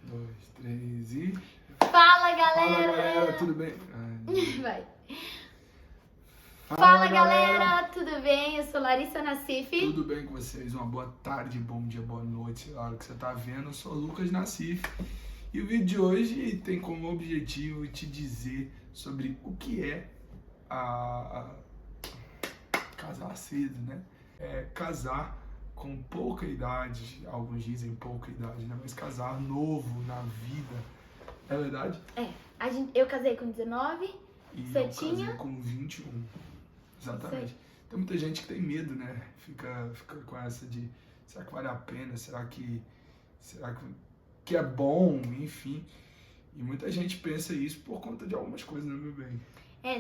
dois, três e... Fala, galera! Fala, galera, tudo bem? Vai. Fala, galera, tudo bem? Eu sou Larissa Nassif. Tudo bem com vocês? Uma boa tarde, bom dia, boa noite, sei lá a hora que você tá vendo. Eu sou o Lucas Nassif e o vídeo de hoje tem como objetivo te dizer sobre o que é casar cedo, né? Casar com pouca idade, alguns dizem pouca idade, né? Mas casar novo na vida, é verdade? Eu casei com 19, E você eu tinha? casei com 21. Exatamente. Tem muita gente que tem medo, né? Fica com essa de, será que vale a pena? Será que é bom? Enfim. E muita gente pensa isso por conta de algumas coisas, né, meu bem?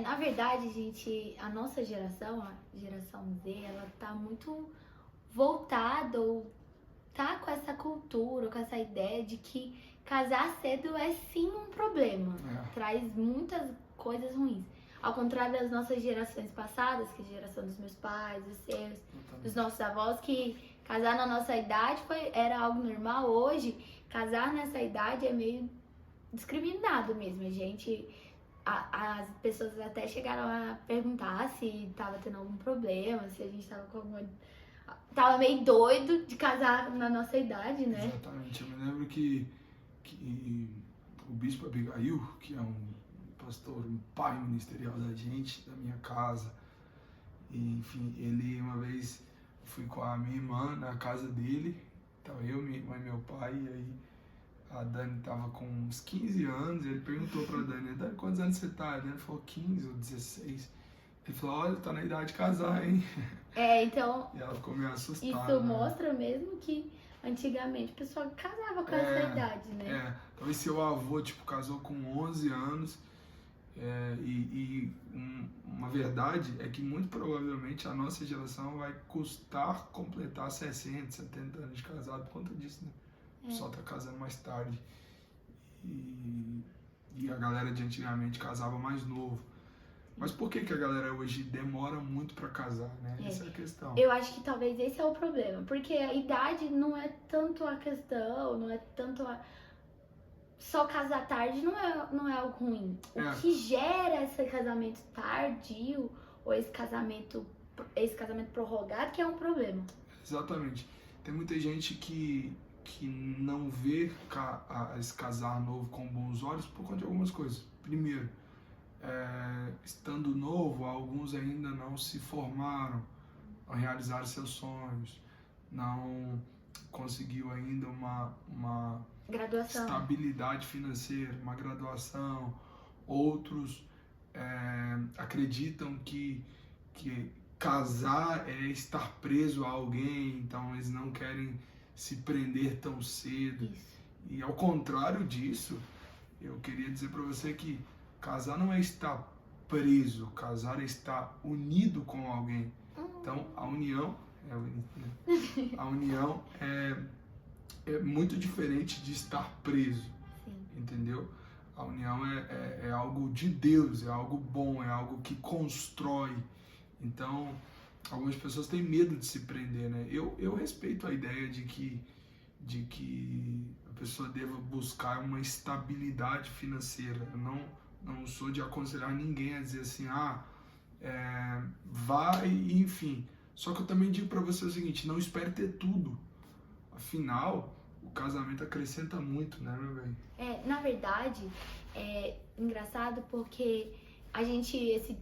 Na verdade, gente, a nossa geração, a geração Z, ela tá muito voltada ou tá com essa cultura, com essa ideia de que casar cedo é sim um problema. Traz muitas coisas ruins. Ao contrário das nossas gerações passadas, que é a geração dos meus pais, dos seus, dos nossos avós, que casar na nossa idade era algo normal. Hoje, casar nessa idade é meio discriminado mesmo. As pessoas até chegaram a perguntar se tava tendo algum problema, se a gente tava meio doido de casar na nossa idade, né? Exatamente. Eu me lembro que o Bispo Abigail, que é um pastor, um pai ministerial da gente, da minha casa, e, enfim, ele uma vez fui com a minha irmã na casa dele, então eu, minha irmã e meu pai, e aí a Dani tava com uns 15 anos, e ele perguntou pra Dani, quantos anos você tá? A Dani falou 15 ou 16. Ele falou, olha, tá na idade de casar, hein? Então... E ela ficou meio assustada. Isso mostra mesmo que antigamente o pessoal casava com essa idade, né? Então esse seu avô, casou com 11 anos, uma verdade é que muito provavelmente a nossa geração vai custar completar 60, 70 anos de casado por conta disso, né? O pessoal tá casando mais tarde. E a galera de antigamente casava mais novo. Mas por que a galera hoje demora muito pra casar, né? Essa é a questão. Eu acho que talvez esse é o problema. Porque a idade não é tanto a questão, não é tanto só casar tarde não é algo ruim. O que gera esse casamento tardio ou esse casamento prorrogado que é um problema. Exatamente. Tem muita gente que não vê esse casar novo com bons olhos por conta de algumas coisas. Primeiro, estando novo, alguns ainda não se formaram, não realizaram seus sonhos, não conseguiu ainda uma graduação, estabilidade financeira, uma graduação. Outros acreditam que casar é estar preso a alguém, então eles não querem se prender tão cedo. Isso. E ao contrário disso, eu queria dizer para você que casar não é estar preso, casar é estar unido com alguém. Então a união é muito diferente de estar preso. Sim. Entendeu? A união é algo de Deus, é algo bom, é algo que constrói. Então algumas pessoas têm medo de se prender, né? Eu respeito a ideia de que a pessoa deva buscar uma estabilidade financeira. Eu não sou de aconselhar ninguém a dizer assim, vai, enfim. Só que eu também digo para você o seguinte, não espere ter tudo. Afinal, o casamento acrescenta muito, né, meu bem? Na verdade, é engraçado porque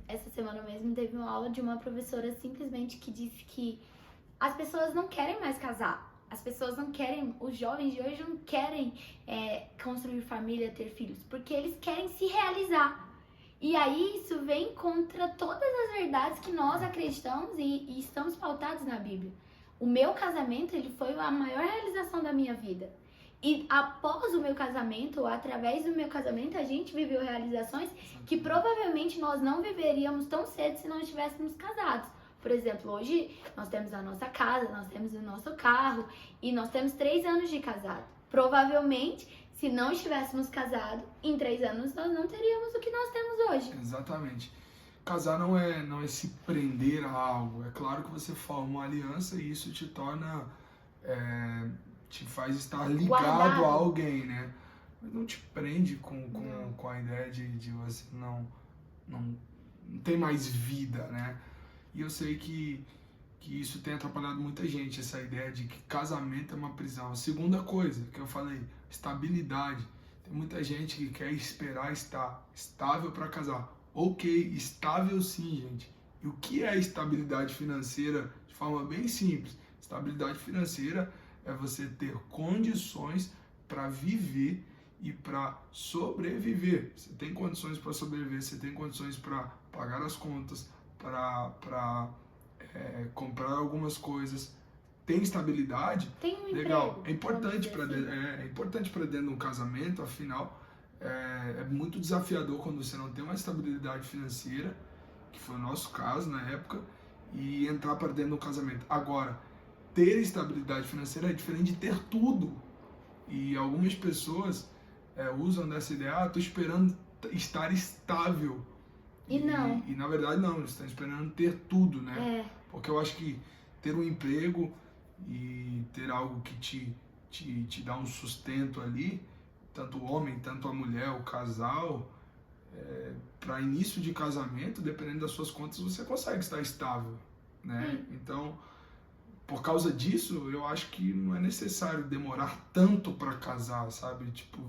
essa semana mesmo, teve uma aula de uma professora simplesmente que disse que as pessoas não querem mais casar. As pessoas não querem, os jovens de hoje não querem construir família, ter filhos, porque eles querem se realizar. E aí isso vem contra todas as verdades que nós acreditamos e estamos pautados na Bíblia. O meu casamento, ele foi a maior realização da minha vida. E após o meu casamento, ou através do meu casamento, a gente viveu realizações que provavelmente nós não viveríamos tão cedo se não estivéssemos casados. Por exemplo, hoje nós temos a nossa casa, nós temos o nosso carro e nós temos 3 anos de casado. Provavelmente, se não estivéssemos casados, em 3 anos nós não teríamos o que nós temos hoje. Exatamente. Casar não é se prender a algo. É claro que você forma uma aliança e isso te torna... te faz estar ligado a alguém, né? mas não te prende com a ideia de você não tem mais vida, né? E eu sei que isso tem atrapalhado muita gente, essa ideia de que casamento é uma prisão. A segunda coisa que eu falei, estabilidade. Tem muita gente que quer esperar estar estável para casar. Ok, estável sim, gente. E o que é estabilidade financeira? De forma bem simples. Estabilidade financeira é você ter condições para viver e para sobreviver. Você tem condições para sobreviver, você tem condições para pagar as contas, para comprar algumas coisas, tem estabilidade, tem um legal. emprego, É importante para assim. é importante para dentro de um casamento, afinal, é muito desafiador quando você não tem uma estabilidade financeira, que foi o nosso caso na época, e entrar para dentro de um casamento. Agora, ter estabilidade financeira é diferente de ter tudo. E algumas pessoas usam dessa ideia, tô esperando estar estável. E não. E na verdade não, eles estão esperando ter tudo, né? É. Porque eu acho que ter um emprego e ter algo que te dá um sustento ali, tanto o homem, tanto a mulher, o casal, para início de casamento, dependendo das suas contas, você consegue estar estável, né? Então, por causa disso, eu acho que não é necessário demorar tanto para casar, sabe? Tipo,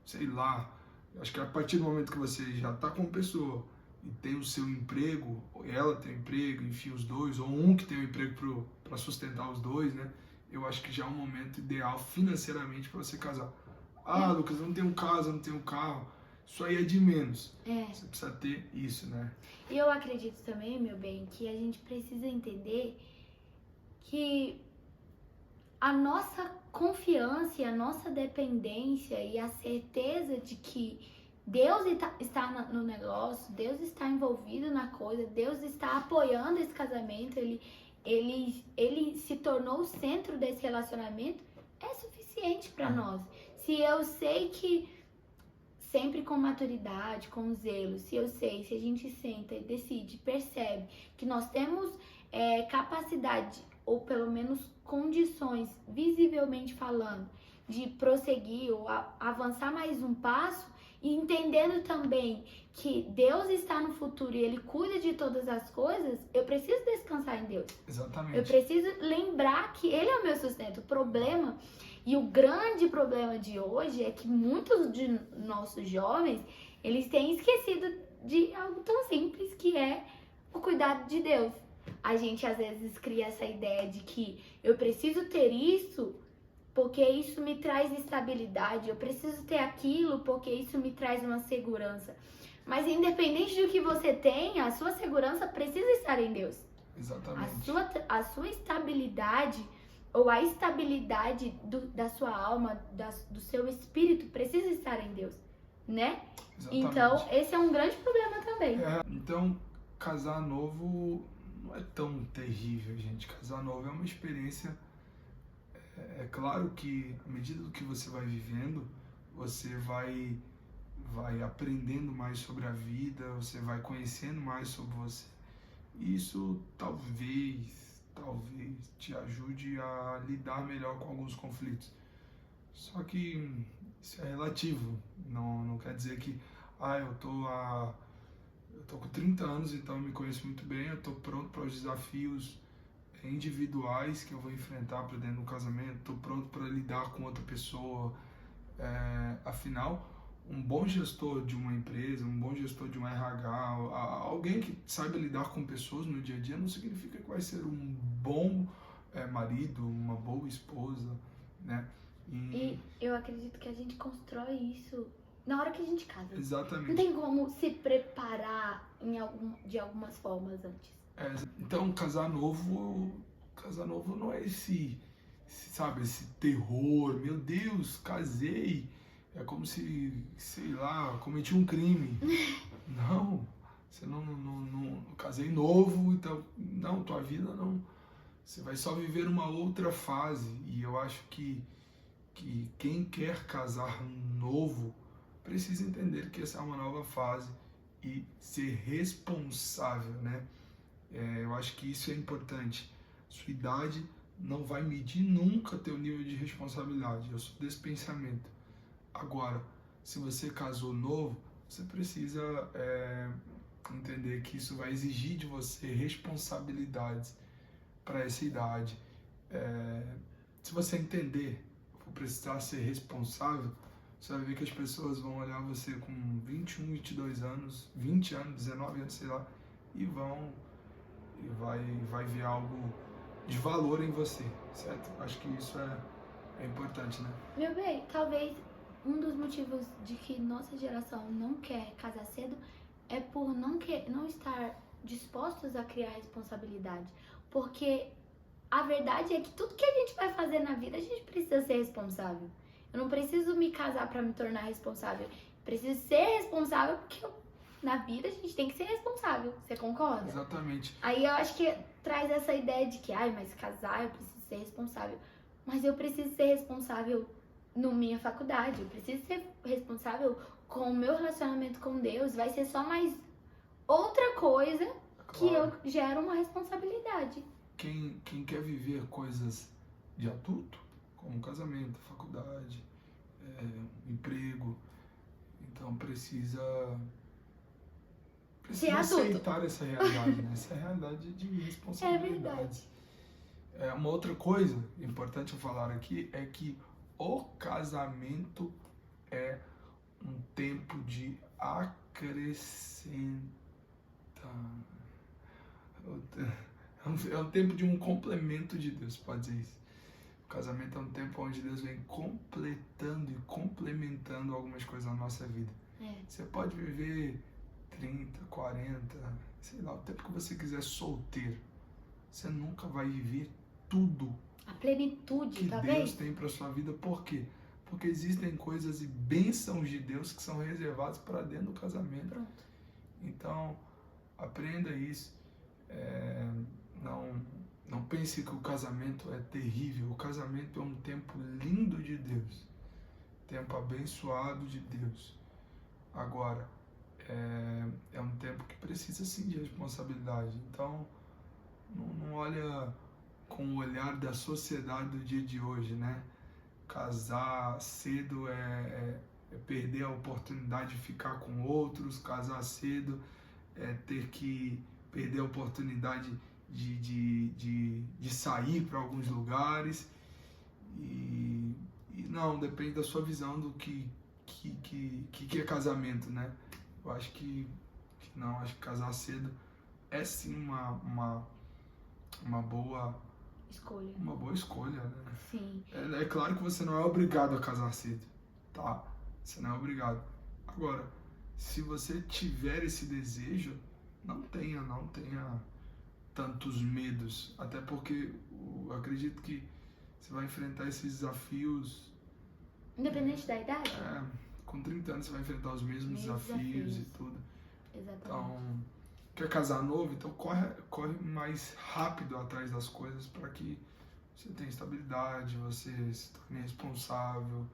sei lá, acho que a partir do momento que você já está com uma pessoa e tem o seu emprego, ou ela tem um emprego, enfim, os dois, ou um que tem um emprego para sustentar os dois, né? Eu acho que já é um momento ideal financeiramente para você casar. Ah, Lucas, eu não tenho casa, eu não tenho carro. Isso aí é de menos. Você precisa ter isso, né? E eu acredito também, meu bem, que a gente precisa entender que a nossa confiança e a nossa dependência e a certeza de que Deus está no negócio, Deus está envolvido na coisa, Deus está apoiando esse casamento, ele se tornou o centro desse relacionamento, é suficiente para nós. Se eu sei que, sempre com maturidade, com zelo, se a gente senta e decide, percebe que nós temos capacidade, ou pelo menos condições, visivelmente falando, de prosseguir ou avançar mais um passo, e entendendo também que Deus está no futuro e Ele cuida de todas as coisas, eu preciso descansar em Deus. Exatamente. Eu preciso lembrar que Ele é o meu sustento. O problema, e o grande problema de hoje, é que muitos de nossos jovens, eles têm esquecido de algo tão simples que é o cuidado de Deus. A gente às vezes cria essa ideia de que eu preciso ter isso porque isso me traz estabilidade, eu preciso ter aquilo porque isso me traz uma segurança. Mas independente do que você tem, a sua segurança precisa estar em Deus. Exatamente. A sua estabilidade ou a estabilidade da sua alma, do seu espírito precisa estar em Deus, né? Exatamente. Então, esse é um grande problema também. Então, casar novo não é tão terrível, gente. Casar novo é uma experiência. É claro que, à medida do que você vai vivendo, você vai aprendendo mais sobre a vida, você vai conhecendo mais sobre você. E isso talvez te ajude a lidar melhor com alguns conflitos. Só que isso é relativo. Não quer dizer que eu tô com 30 anos, então eu me conheço muito bem, eu tô pronto para os desafios individuais que eu vou enfrentar para dentro do casamento, estou pronto para lidar com outra pessoa. Afinal, um bom gestor de uma empresa, um bom gestor de um RH, alguém que saiba lidar com pessoas no dia a dia, não significa que vai ser um bom marido, uma boa esposa, né? E eu acredito que a gente constrói isso na hora que a gente casa. Exatamente. Não tem como se preparar de algumas formas antes. Então, casar novo não é esse terror, meu Deus, casei, é como se, sei lá, cometi um crime. Não, você não casei novo, então, não, tua vida não, você vai só viver uma outra fase. E eu acho que quem quer casar novo precisa entender que essa é uma nova fase e ser responsável, né? Eu acho que isso é importante. Sua idade não vai medir nunca teu nível de responsabilidade. Eu sou desse pensamento. Agora, se você casou novo, você precisa entender que isso vai exigir de você responsabilidades para essa idade. Se você entender, for precisar ser responsável, você vai ver que as pessoas vão olhar você com 21, 22 anos, 20 anos, 19 anos, sei lá, e vai ver algo de valor em você, certo? Acho que isso é importante, né? Meu bem, talvez um dos motivos de que nossa geração não quer casar cedo é por não estar dispostos a criar responsabilidade. Porque a verdade é que tudo que a gente vai fazer na vida, a gente precisa ser responsável. Eu não preciso me casar para me tornar responsável. Preciso ser responsável porque na vida a gente tem que ser responsável. Você concorda? Exatamente. Aí eu acho que traz essa ideia de que, mas casar eu preciso ser responsável. Mas eu preciso ser responsável na minha faculdade. Eu preciso ser responsável com o meu relacionamento com Deus. Vai ser só mais outra coisa que eu gero uma responsabilidade. Quem quer viver coisas de adulto, como casamento, faculdade, emprego, então precisa aceitar essa realidade, né? Essa realidade de responsabilidade. É verdade. Uma outra coisa importante eu falar aqui é que o casamento é um tempo de acrescentar. É um tempo de um complemento de Deus, pode dizer isso. O casamento é um tempo onde Deus vem completando e complementando algumas coisas na nossa vida. Você pode viver 30, 40, sei lá, o tempo que você quiser solteiro. Você nunca vai viver tudo a plenitude que Deus tem para sua vida. Por quê? Porque existem coisas e bênçãos de Deus que são reservadas para dentro do casamento. Pronto. Então, aprenda isso. Não pense que o casamento é terrível. O casamento é um tempo lindo de Deus. Tempo abençoado de Deus. Agora, é um tempo que precisa sim de responsabilidade. Então, não olha com o olhar da sociedade do dia de hoje, né? Casar cedo é perder a oportunidade de ficar com outros. Casar cedo é ter que perder a oportunidade de sair para alguns lugares. E não, depende da sua visão do que é casamento, né? Eu acho que não, acho que casar cedo é sim uma boa escolha. Uma boa escolha, né? Sim. É claro que você não é obrigado a casar cedo, tá? Você não é obrigado. Agora, se você tiver esse desejo, não tenha tantos medos. Até porque eu acredito que você vai enfrentar esses desafios... Independente da idade? Com 30 anos você vai enfrentar os mesmos desafios e tudo. Exatamente. Então, quer casar novo? Então corre mais rápido atrás das coisas para que você tenha estabilidade, você se torne responsável,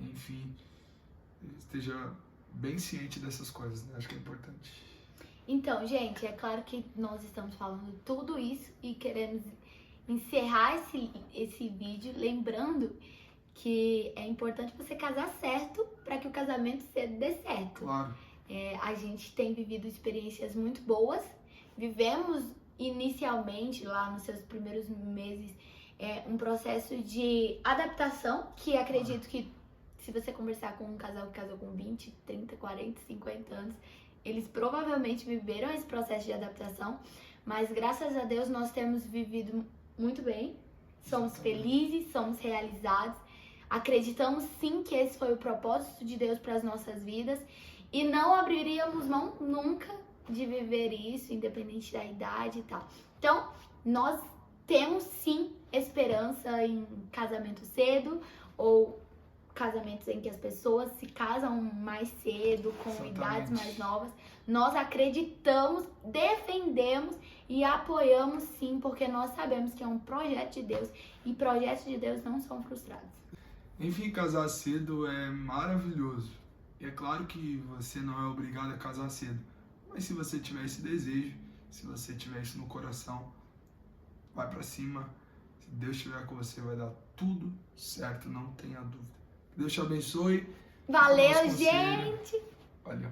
enfim, esteja bem ciente dessas coisas, né? Acho que é importante. Então, gente, é claro que nós estamos falando tudo isso e queremos encerrar esse vídeo lembrando que é importante você casar certo para que o casamento cedo dê certo. Claro. A gente tem vivido experiências muito boas, vivemos inicialmente, lá nos seus primeiros meses, um processo de adaptação, que acredito que se você conversar com um casal que casou com 20, 30, 40, 50 anos, eles provavelmente viveram esse processo de adaptação, mas graças a Deus nós temos vivido muito bem, somos felizes, somos realizados, acreditamos sim que esse foi o propósito de Deus para as nossas vidas e não abriríamos mão nunca de viver isso, independente da idade e tal. Então, nós temos sim esperança em casamento cedo ou casamentos em que as pessoas se casam mais cedo, com idades mais novas. Nós acreditamos, defendemos e apoiamos sim, porque nós sabemos que é um projeto de Deus e projetos de Deus não são frustrados. Enfim, casar cedo é maravilhoso. E é claro que você não é obrigado a casar cedo, mas se você tiver esse desejo, se você tiver isso no coração, vai pra cima. Se Deus estiver com você, vai dar tudo certo, não tenha dúvida. Deus te abençoe. Valeu, Nosso conselho. gente! Valeu.